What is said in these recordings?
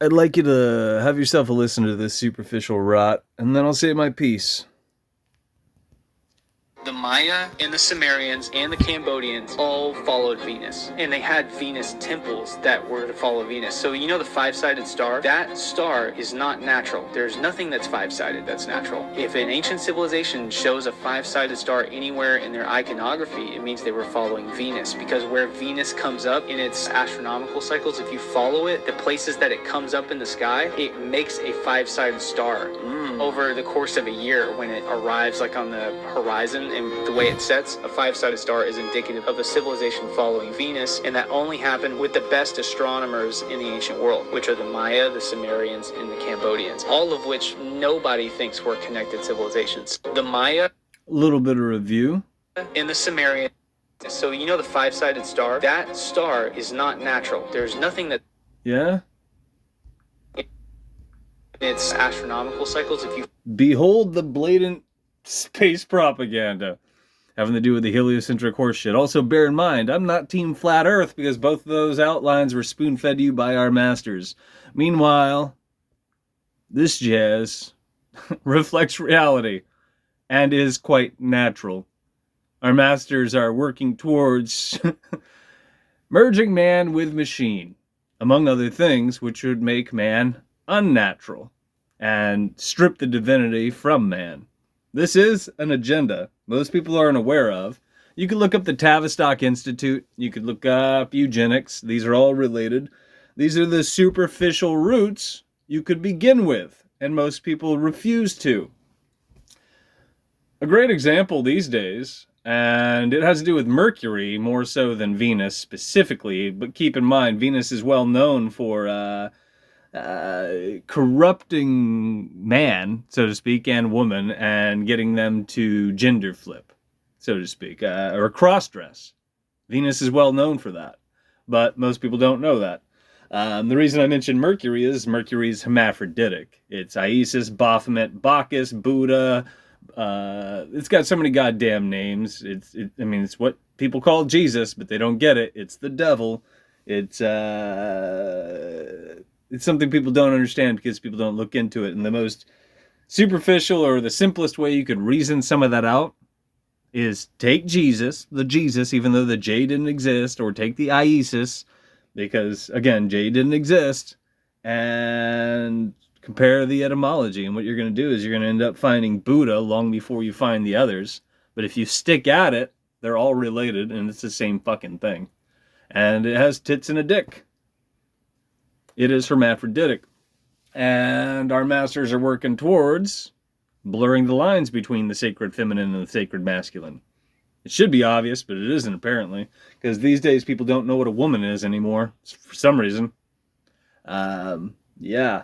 I'd like you to have yourself a listen to this superficial rot, and then I'll say my piece. The Maya and the Sumerians and the Cambodians all followed Venus, and they had Venus temples that were to follow Venus. So you know the five-sided star? That star is not natural. There's nothing that's five-sided that's natural. If an ancient civilization shows a five-sided star anywhere in their iconography, it means they were following Venus, because where Venus comes up in its astronomical cycles, if you follow it, the places that it comes up in the sky, it makes a five-sided star. Over the course of a year, when it arrives like on the horizon and the way it sets, a five-sided star is indicative of a civilization following Venus, and that only happened with the best astronomers in the ancient world, which are the Maya, the Sumerians, and the Cambodians, all of which nobody thinks were connected civilizations. The Maya, A little bit of review. and the Sumerians. So you know the five-sided star? That star is not natural. There's nothing that Yeah? its astronomical cycles, if you Behold the blatant space propaganda having to do with the heliocentric horseshit. Also, bear in mind, I'm not Team Flat Earth because both of those outlines were spoon-fed to you by our masters. Meanwhile, this jazz reflects reality and is quite natural. Our masters are working towards merging man with machine, among other things, which would make man unnatural and strip the divinity from man. This is an agenda most people aren't aware of. You could look up the Tavistock Institute. You could look up eugenics. These are all related. These are the superficial roots you could begin with, and most people refuse to. A great example these days, and it has to do with Mercury more so than Venus specifically, but keep in mind, Venus is well known for corrupting man, so to speak, and woman, and getting them to gender flip, so to speak, or cross-dress. Venus is well known for that, but most people don't know that. The reason I mentioned Mercury is Mercury's hermaphroditic. It's Isis, Baphomet, Bacchus, Buddha. It's got so many goddamn names. It's what people call Jesus, but they don't get it. It's the devil. It's something people don't understand because people don't look into it. And the most superficial or the simplest way you could reason some of that out is take Jesus, the Jesus, even though the J didn't exist, or take the Isis, because, again, J didn't exist, and compare the etymology. And what you're going to do is you're going to end up finding Buddha long before you find the others. But if you stick at it, they're all related, and it's the same fucking thing. And it has tits and a dick. It is hermaphroditic. And our masters are working towards blurring the lines between the sacred feminine and the sacred masculine. It should be obvious, but it isn't apparently, because these days people don't know what a woman is anymore, for some reason. Yeah.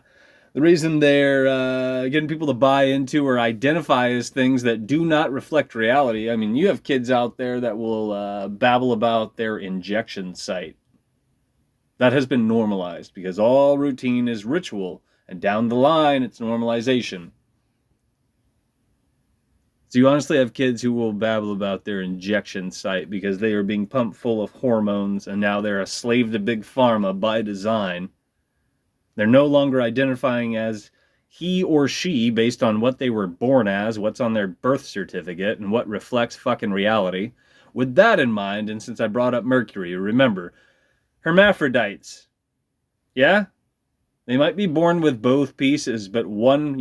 The reason they're getting people to buy into or identify as things that do not reflect reality. I mean, you have kids out there that will babble about their injection site. That has been normalized because all routine is ritual, and down the line, it's normalization. So you honestly have kids who will babble about their injection site because they are being pumped full of hormones, and now they're a slave to Big Pharma by design. They're no longer identifying as he or she based on what they were born as, what's on their birth certificate, and what reflects fucking reality. With that in mind, and since I brought up Mercury, remember, hermaphrodites. Yeah? They might be born with both pieces, but one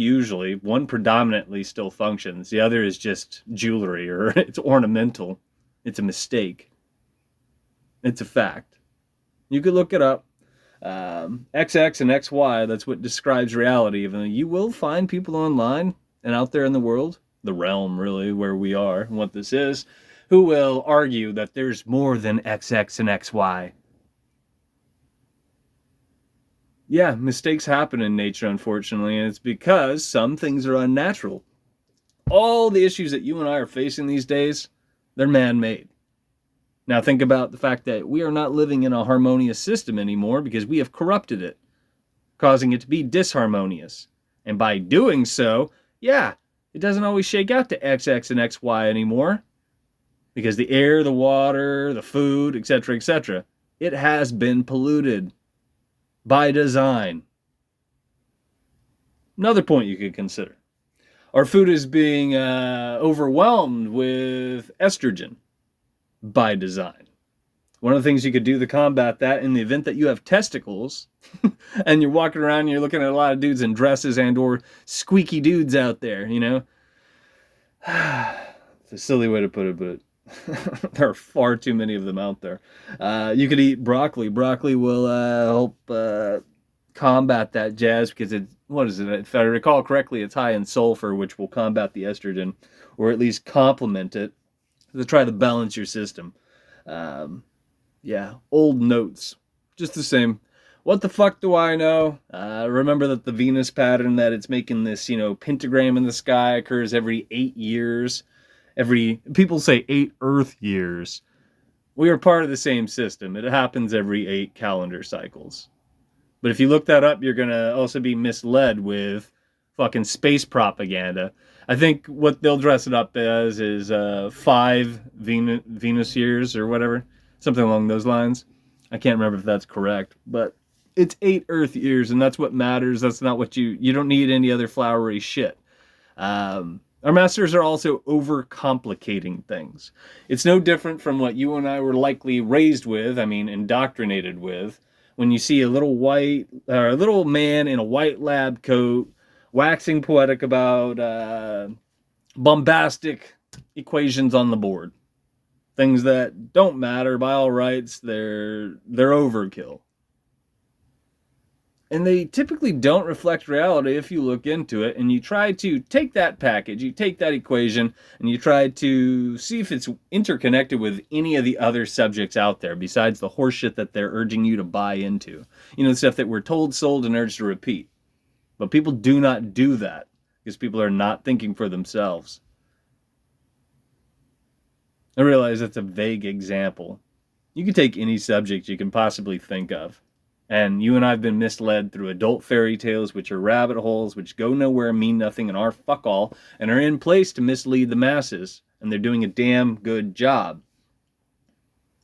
predominantly still functions. The other is just jewelry, or it's ornamental. It's a mistake. It's a fact. You could look it up. XX and XY, that's what describes reality. Even though you will find people online and out there in the world, the realm really, where we are, and what this is, who will argue that there's more than XX and XY. Yeah, mistakes happen in nature, unfortunately, and it's because some things are unnatural. All the issues that you and I are facing these days, they're man-made. Now think about the fact that we are not living in a harmonious system anymore because we have corrupted it, causing it to be disharmonious. And by doing so, yeah, it doesn't always shake out to XX and XY anymore. Because the air, the water, the food, etc., it has been polluted by design. Another point you could consider. Our food is being overwhelmed with estrogen by design. One of the things you could do to combat that, in the event that you have testicles and you're walking around and you're looking at a lot of dudes in dresses and or squeaky dudes out there, you know. It's a silly way to put it, but there are far too many of them out there. You could eat broccoli. Broccoli will help combat that jazz because what is it? If I recall correctly, it's high in sulfur, which will combat the estrogen, or at least complement it to try to balance your system. Yeah, old notes, just the same. What the fuck do I know? Remember that the Venus pattern, that it's making this, pentagram in the sky, occurs every 8 years. People say 8 Earth years. We are part of the same system. It happens every 8 calendar cycles. But if you look that up, you're going to also be misled with fucking space propaganda. I think what they'll dress it up as is 5 Venus years or whatever. Something along those lines. I can't remember if that's correct. But it's 8 Earth years, and that's what matters. That's not what you don't need any other flowery shit. Our masters are also overcomplicating things. It's no different from what you and I were likely raised with, indoctrinated with, when you see a little man in a white lab coat waxing poetic about bombastic equations on the board. Things that don't matter by all rights, they're overkill. And they typically don't reflect reality if you look into it and you try to take that package, you take that equation, and you try to see if it's interconnected with any of the other subjects out there besides the horseshit that they're urging you to buy into. The stuff that we're told, sold, and urged to repeat. But people do not do that because people are not thinking for themselves. I realize that's a vague example. You can take any subject you can possibly think of. And you and I have been misled through adult fairy tales, which are rabbit holes, which go nowhere, mean nothing, and are fuck all, and are in place to mislead the masses. And they're doing a damn good job.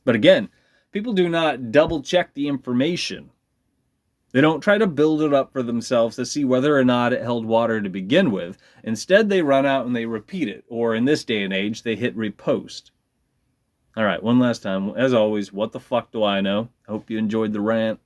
But again, people do not double check the information. They don't try to build it up for themselves to see whether or not it held water to begin with. Instead, they run out and they repeat it. Or in this day and age, they hit repost. All right, one last time. As always, what the fuck do I know? Hope you enjoyed the rant.